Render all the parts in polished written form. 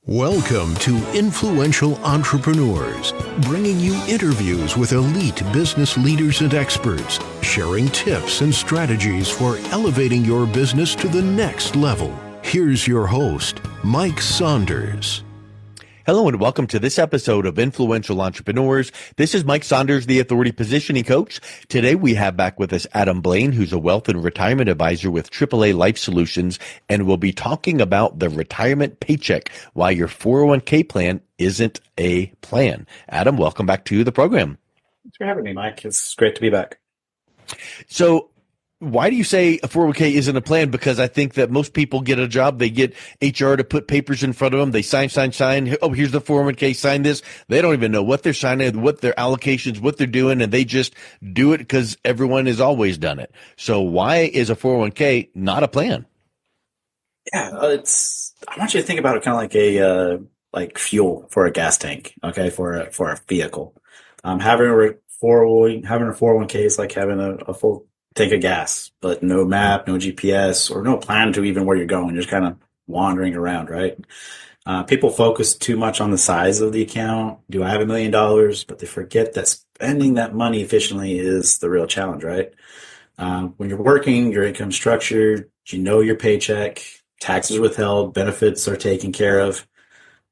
Welcome to Influential Entrepreneurs, bringing you interviews with elite business leaders and experts, sharing tips and strategies for elevating your business to the next level. Here's your host, Mike Saunders. Hello and welcome to this episode of Influential Entrepreneurs. This is Mike Saunders, the Authority Positioning Coach. Today we have back with us Adam Blain, who's a wealth and retirement advisor with AAA Life Solutions, and we'll be talking about the retirement paycheck, why your 401k plan isn't a plan. Adam, welcome back to the program. Thanks for having me, Mike. It's great to be back. So why do you say a 401k isn't a plan? Because I think that most people get a job, they get HR to put papers in front of them, they sign. Oh, here's the 401k, sign this. They don't even know what they're signing, what their allocations, what they're doing, and they just do it because everyone has always done it. So why is a 401k not a plan? Yeah, I want you to think about it kind of like like fuel for a gas tank, okay, for a vehicle. Having a 401k is like having a full tank of gas, but no map, no GPS, or no plan to even where you're going. You're just kind of wandering around, right? People focus too much on the size of the account. Do I have $1 million? But they forget that spending that money efficiently is the real challenge, right? When you're working, your income structured, you know your paycheck, taxes withheld, benefits are taken care of.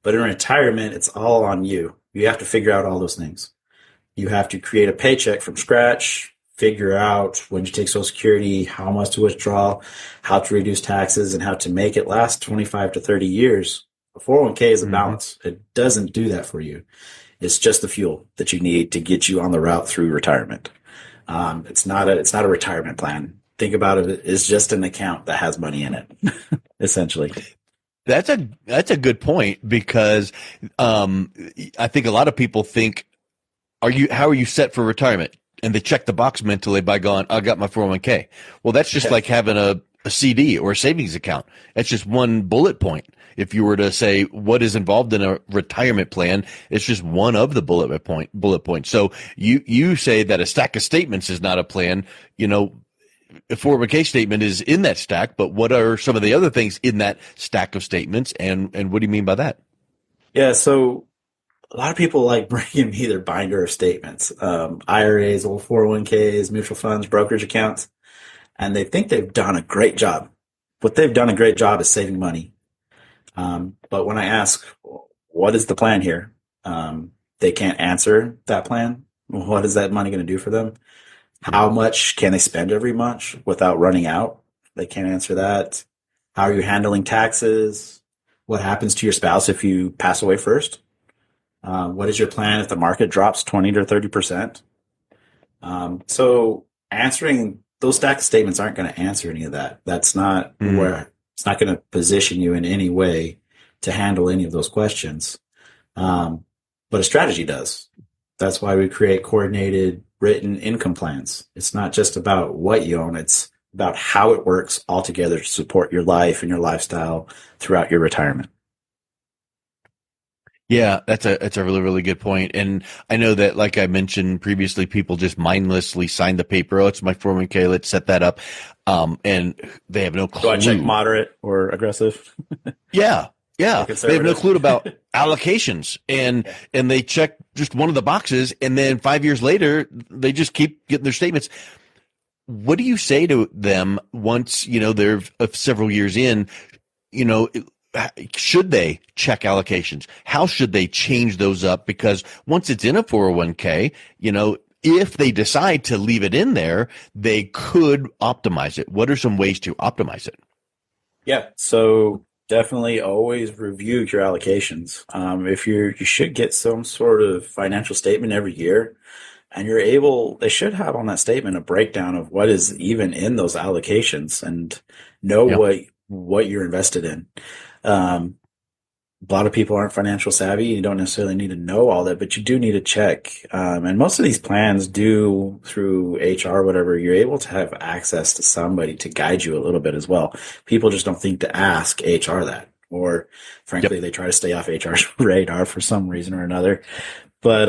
But in retirement, it's all on you. You have to figure out all those things. You have to create a paycheck from scratch, figure out when you take Social Security, how much to withdraw, how to reduce taxes, and how to make it last 25 to 30 years. A 401k is a balance. It doesn't do that for you. It's just the fuel that you need to get you on the route through retirement. It's not a retirement plan. Think about it as just an account that has money in it, essentially. That's a good point, because I think a lot of people think, how are you set for retirement? And they check the box mentally by going, I got my 401k. Well, that's just like having a CD or a savings account. That's just one bullet point. If you were to say what is involved in a retirement plan, it's just one of the bullet points. So you say that a stack of statements is not a plan. You know, a 401k statement is in that stack, but what are some of the other things in that stack of statements? And what do you mean by that? Yeah, so a lot of people like bringing me their binder of statements, IRAs, old 401ks, mutual funds, brokerage accounts, and they think they've done a great job. What they've done a great job is saving money. But when I ask, what is the plan here? They can't answer that plan. What is that money going to do for them? How much can they spend every month without running out? They can't answer that. How are you handling taxes? What happens to your spouse if you pass away first? What is your plan if the market drops 20 to 30%? So answering those stack of statements aren't going to answer any of that. That's not where it's not going to position you in any way to handle any of those questions. But a strategy does. That's why we create coordinated written income plans. It's not just about what you own. It's about how it works all together to support your life and your lifestyle throughout your retirement. Yeah, that's a really, really good point. And I know that, like I mentioned previously, people just mindlessly sign the paper. Oh, it's my 401k. Let's set that up. And they have no clue. Do I check moderate or aggressive? Yeah. They have no clue about allocations, and they check just one of the boxes, and then 5 years later, they just keep getting their statements. What do you say to them once, they're several years in, should they check allocations? How should they change those up? Because once it's in a 401k, if they decide to leave it in there, they could optimize it. What are some ways to optimize it? Yeah. So definitely always review your allocations. If you should get some sort of financial statement every year, and they should have on that statement a breakdown of what is even in those allocations, and know what you're invested in. A lot of people aren't financial savvy. You don't necessarily need to know all that, but you do need to check. And most of these plans do, through HR or whatever, you're able to have access to somebody to guide you a little bit as well. People just don't think to ask HR that, or frankly, they try to stay off HR's radar for some reason or another. But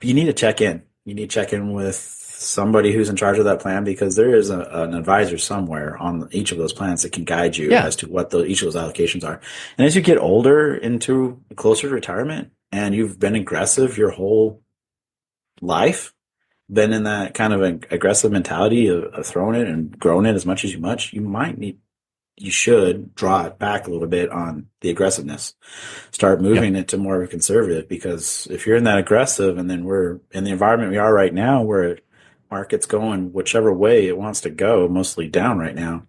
you need to check in. You need to check in with somebody who's in charge of that plan, because there is an advisor somewhere on each of those plans that can guide you Yeah. as to what each of those allocations are. And as you get older into closer to retirement and you've been aggressive your whole life, been in that kind of an aggressive mentality of throwing it and growing it as much as you should draw it back a little bit on the aggressiveness. Start Yeah. moving it to more of a conservative, because if you're in that aggressive and then we're in the environment we are right now where market's going whichever way it wants to go, mostly down right now,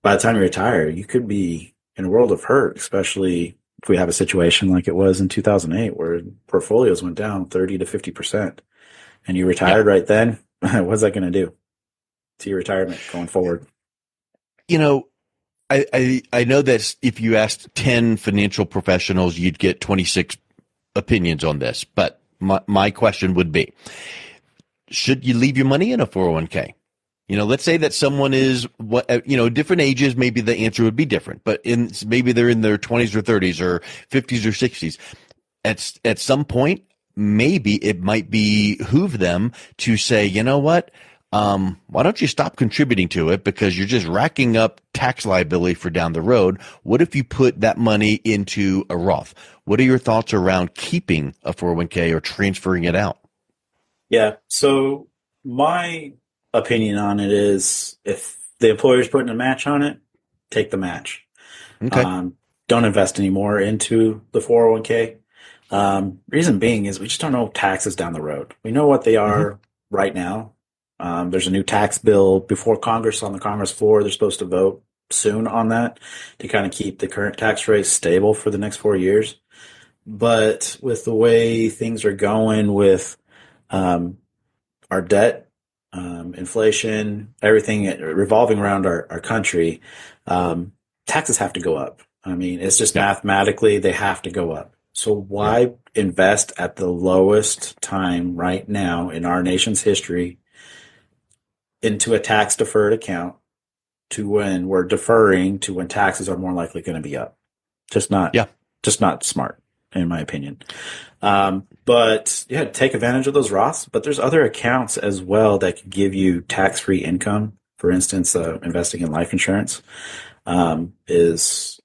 by the time you retire, you could be in a world of hurt, especially if we have a situation like it was in 2008 where portfolios went down 30 to 50% and you Yeah. retired right then. What's that going to do to your retirement going forward? You know, I know that if you asked 10 financial professionals, you'd get 26 opinions on this. But my question would be, should you leave your money in a 401k? Let's say that someone is different ages, maybe the answer would be different, but maybe they're in their 20s or 30s or 50s or 60s. At some point, maybe it might behoove them to say, you know what? Why don't you stop contributing to it, because you're just racking up tax liability for down the road? What if you put that money into a Roth? What are your thoughts around keeping a 401k or transferring it out? Yeah. So my opinion on it is, if the employer's putting a match on it, take the match. Okay. Um, don't invest any more into the 401k. Reason being is we just don't know taxes down the road. We know what they Mm-hmm. are right now. There's a new tax bill before Congress on the Congress floor. They're supposed to vote soon on that to kind of keep the current tax rate stable for the next 4 years. But with the way things are going with um, our debt, inflation, everything revolving around our country, taxes have to go up. I mean, it's just Yeah. mathematically they have to go up. So Yeah. why invest at the lowest time right now in our nation's history into a tax deferred account to when we're deferring to when taxes are more likely going to be up? Just not, Yeah. just not smart, in my opinion. But yeah, take advantage of those Roths. But there's other accounts as well that can give you tax-free income. For instance, investing in life insurance is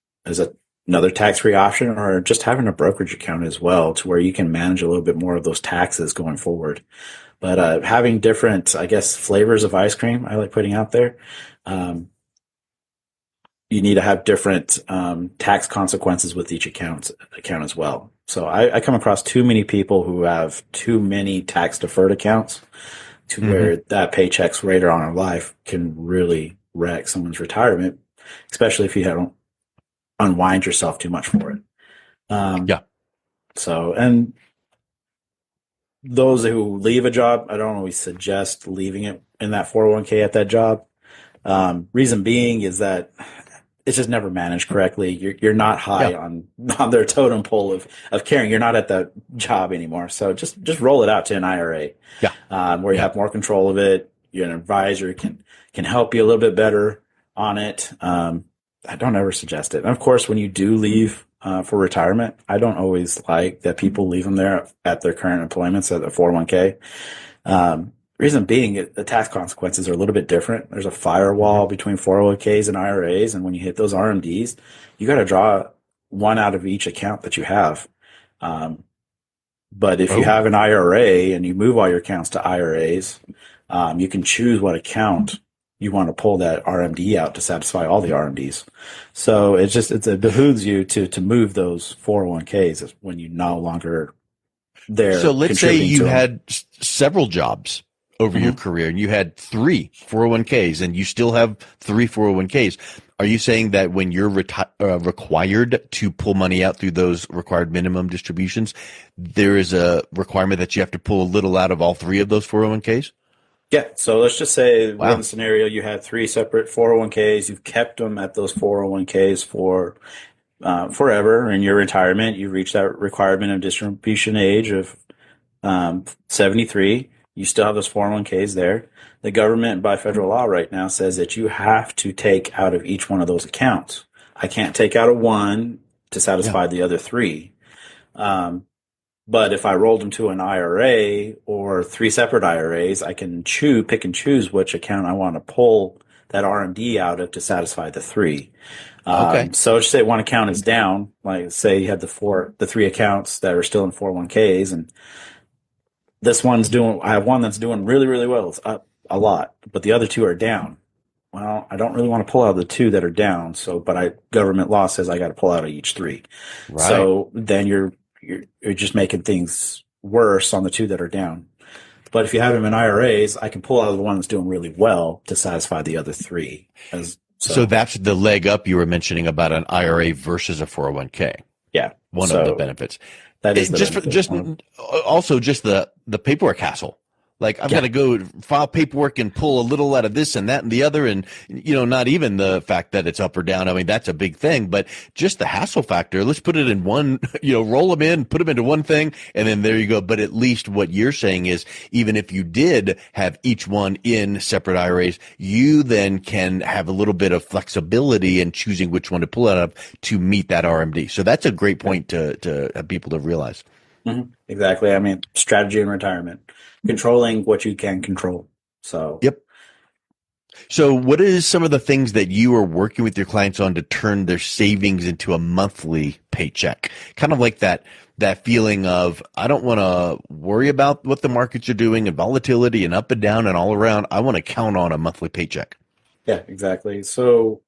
another tax-free option, or just having a brokerage account as well, to where you can manage a little bit more of those taxes going forward. But having different, I guess, flavors of ice cream, I like putting out there. Um, you need to have different tax consequences with each account as well. So I come across too many people who have too many tax deferred accounts, to Mm-hmm. where that paychecks later on in life can really wreck someone's retirement, especially if you don't unwind yourself too much for it. Um, Yeah. and those who leave a job, I don't always suggest leaving it in that 401k at that job. Reason being is that it's just never managed correctly. You're not high Yeah. on their totem pole of caring. You're not at that job anymore. So just roll it out to an IRA, Yeah. where you Yeah. have more control of it. You're an advisor, can help you a little bit better on it. I don't ever suggest it. And of course, when you do leave for retirement, I don't always like that people leave them there at their current employments at the 401k. Reason being, the tax consequences are a little bit different. There's a Mm-hmm. firewall between 401ks and IRAs, and when you hit those RMDs, you got to draw one out of each account that you have. Um, but if you Oh, have an IRA and you move all your accounts to IRAs, you can choose what account you want to pull that RMD out to satisfy all the RMDs. So it behooves you to move those 401ks when you no longer so there let's say contributing you to them. had several jobs over your Mhm. career and you had three 401ks and you still have three 401ks. Are you saying that when you're required to pull money out through those required minimum distributions, there is a requirement that you have to pull a little out of all three of those 401ks? Yeah. So let's just say we're in Wow. the scenario you had three separate 401ks. You've kept them at those 401ks for forever. In your retirement, you reach that required minimum distribution age of 73. You still have those 401ks there. The government, by federal law right now, says that you have to take out of each one of those accounts. I can't take out of one to Yeah. satisfy the other three. Um, But if I rolled them to an IRA or three separate IRAs, I can pick and choose which account I want to pull that RMD out of to satisfy the three. Okay. So just say one account is down, like say you have the three accounts that are still in 401ks, and I have one that's doing really, really well. It's up a lot, but the other two are down. Well, I don't really want to pull out the two that are down. Government law says I got to pull out of each three. Right. So then you're just making things worse on the two that are down. But if you have them in IRAs, I can pull out the one that's doing really well to satisfy the other three. So that's the leg up you were mentioning about an IRA versus a 401k. Yeah. One of the benefits. That is the Also just the paperwork hassle. Like I've got to go file paperwork and pull a little out of this and that and the other. And, not even the fact that it's up or down. I mean, that's a big thing, but just the hassle factor. Let's put it in one, roll them in, put them into one thing, and then there you go. But at least what you're saying is even if you did have each one in separate IRAs, you then can have a little bit of flexibility in choosing which one to pull out of to meet that RMD. So that's a great point to have people to realize. Mm-hmm. Exactly. I mean, strategy in retirement, controlling what you can control. So, yep. So what is some of the things that you are working with your clients on to turn their savings into a monthly paycheck? Kind of like that feeling of, I don't want to worry about what the markets are doing and volatility and up and down and all around. I want to count on a monthly paycheck. Yeah, exactly. So,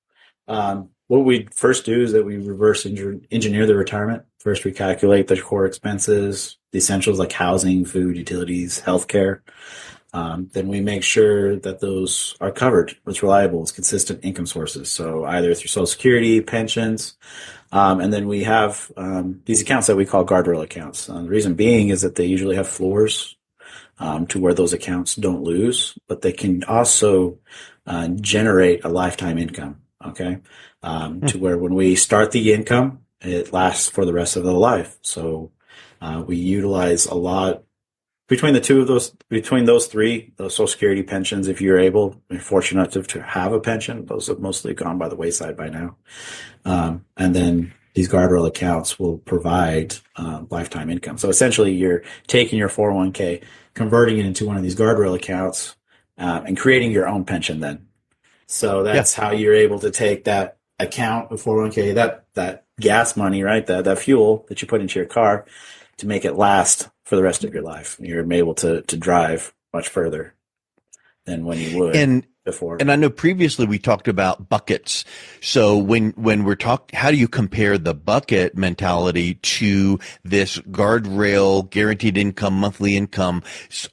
what we first do is that we reverse engineer the retirement. First, we calculate the core expenses, the essentials like housing, food, utilities, healthcare. Then we make sure that those are covered with reliable, consistent income sources. So either through Social Security, pensions, and then we have these accounts that we call guardrail accounts. The reason being is that they usually have floors to where those accounts don't lose, but they can also generate a lifetime income. Okay, to where when we start the income, it lasts for the rest of the life. So we utilize a lot between those three, those Social Security, pensions. If you're fortunate to have a pension, those have mostly gone by the wayside by now. And then these guardrail accounts will provide lifetime income. So essentially, you're taking your 401k, converting it into one of these guardrail accounts, and creating your own pension then. So that's how you're able to take that account of 401k, that gas money, right? That fuel that you put into your car to make it last for the rest of your life. You're able to drive much further than when you would before. And I know previously we talked about buckets. So when we're how do you compare the bucket mentality to this guardrail, guaranteed income, monthly income?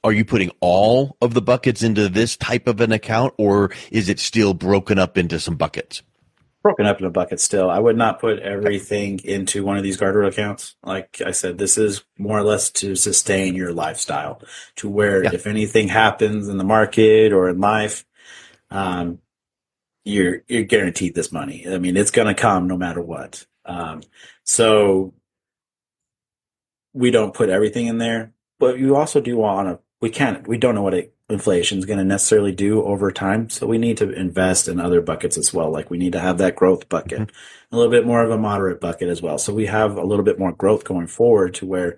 Are you putting all of the buckets into this type of an account, or is it still broken up into some buckets? Broken up in a bucket still. I would not put everything into one of these guardrail accounts. Like I said, this is more or less to sustain your lifestyle, to where if anything happens in the market or in life, you're guaranteed this money. I mean, it's going to come no matter what. So we don't put everything in there, but you also do we don't know what inflation is going to necessarily do over time. So we need to invest in other buckets as well. Like we need to have that growth bucket, a little bit more of a moderate bucket as well. So we have a little bit more growth going forward to where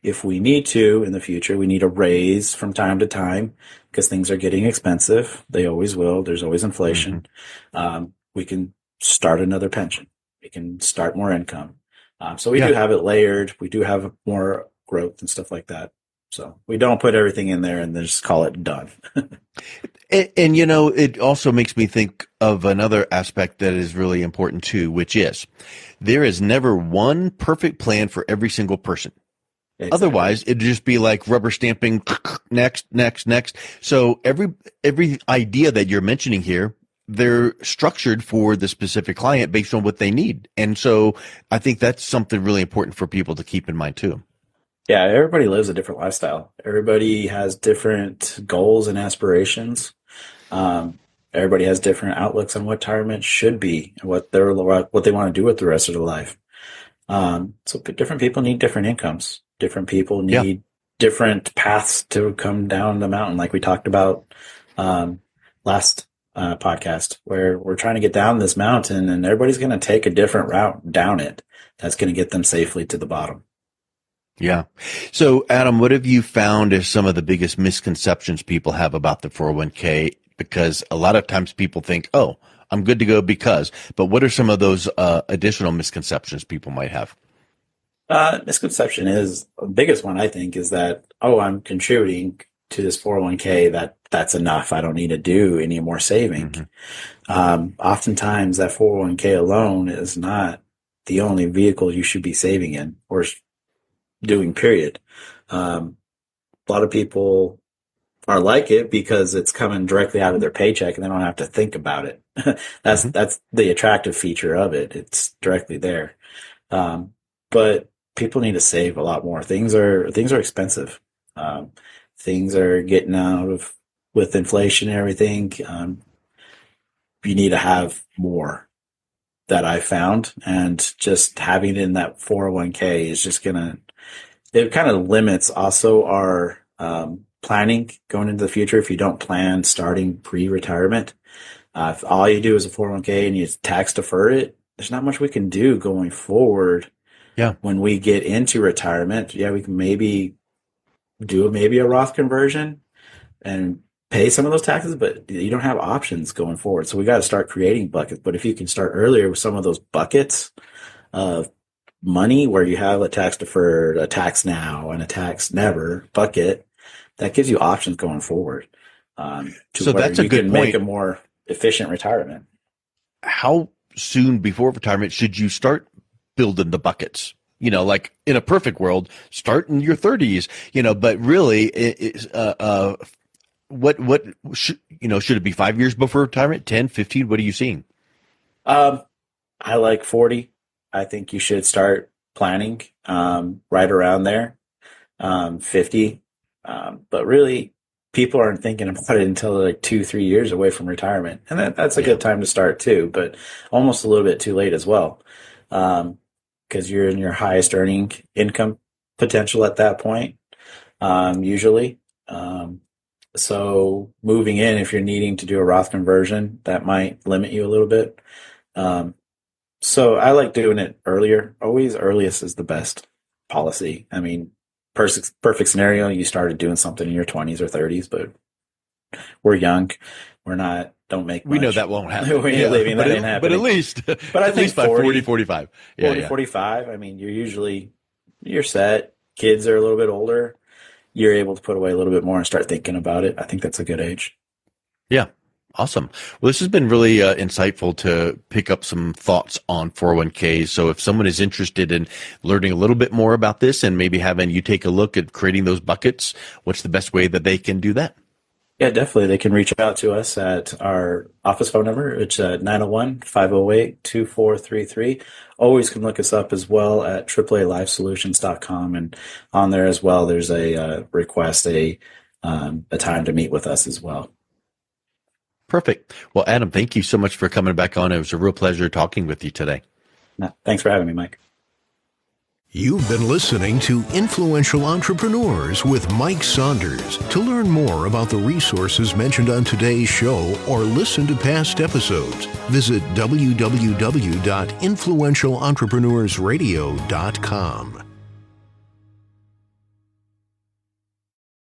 if we need to in the future, we need a raise from time to time because things are getting expensive. They always will. There's always inflation. We can start another pension. We can start more income. So we do have it layered. We do have more growth and stuff like that. So we don't put everything in there and then just call it done. And it also makes me think of another aspect that is really important too, which is there is never one perfect plan for every single person. Exactly. Otherwise, it'd just be like rubber stamping next. So every idea that you're mentioning here, they're structured for the specific client based on what they need. And so I think that's something really important for people to keep in mind too. Yeah, everybody lives a different lifestyle. Everybody has different goals and aspirations. Everybody has different outlooks on what retirement should be and what they want to do with the rest of their life. So different people need different incomes. Different people need different paths to come down the mountain, like we talked about last podcast, where we're trying to get down this mountain, and everybody's going to take a different route down it. That's going to get them safely to the bottom. Yeah. So, Adam, what have you found as some of the biggest misconceptions people have about the 401k? Because a lot of times people think, oh, I'm good to go because, but what are some of those additional misconceptions people might have? Misconception is the biggest one, I think, is that, oh, I'm contributing to this 401k, that's enough. I don't need to do any more saving. Hmm. Oftentimes that 401k alone is not the only vehicle you should be saving in or doing, period. A lot of people are like it because it's coming directly out of their paycheck and they don't have to think about it. Hmm. That's the attractive feature of it. It's directly there. Um, but people need to save a lot more. Things are expensive. Um, things are getting out of with inflation and everything. You need to have more that I found, and just having it in that 401k is just gonna. It kind of limits also our planning going into the future. If you don't plan starting pre-retirement, if all you do is a 401k and you tax defer it, there's not much we can do going forward Yeah. when we get into retirement. Yeah, we can maybe do maybe a Roth conversion and pay some of those taxes, but you don't have options going forward. So we got to start creating buckets. But if you can start earlier with some of those buckets of money where you have a tax deferred, a tax now, and a tax never bucket, that gives you options going forward, to So where that's a you good can make point. a more efficient retirement. How soon before retirement should you start building the buckets? Like in a perfect world, start in your 30s, but really, what should it be 5 years before retirement, 10, 15? What are you seeing? Um, I like 40. I think you should start planning right around there, 50. But really, people aren't thinking about it until they're like 2, 3 years away from retirement. And that's a Yeah. good time to start too, but almost a little bit too late as well. Because you're in your highest earning income potential at that point, usually. So moving in, if you're needing to do a Roth conversion, that might limit you a little bit. Um, so I like doing it earlier. Always earliest is the best policy. I mean, perfect scenario, you started doing something in your 20s or 30s, but we're young. We're not, don't make We know much. that won't happen. We ain't Yeah. leaving, that ain't But at happening. least, But I at think least by 40, 40, 45. Yeah. 40, Yeah. 45, I mean, you're set. Kids are a little bit older. You're able to put away a little bit more and start thinking about it. I think that's a good age. Yeah. Awesome. Well, this has been really insightful to pick up some thoughts on 401ks. So if someone is interested in learning a little bit more about this and maybe having you take a look at creating those buckets, what's the best way that they can do that? Yeah, definitely. They can reach out to us at our office phone number. It's 901-508-2433. Always can look us up as well at AAA Life Solutions.com. And on there as well, there's a request, a time to meet with us as well. Perfect. Well, Adam, thank you so much for coming back on. It was a real pleasure talking with you today. Thanks for having me, Mike. You've been listening to Influential Entrepreneurs with Mike Saunders. To learn more about the resources mentioned on today's show or listen to past episodes, visit www.influentialentrepreneursradio.com.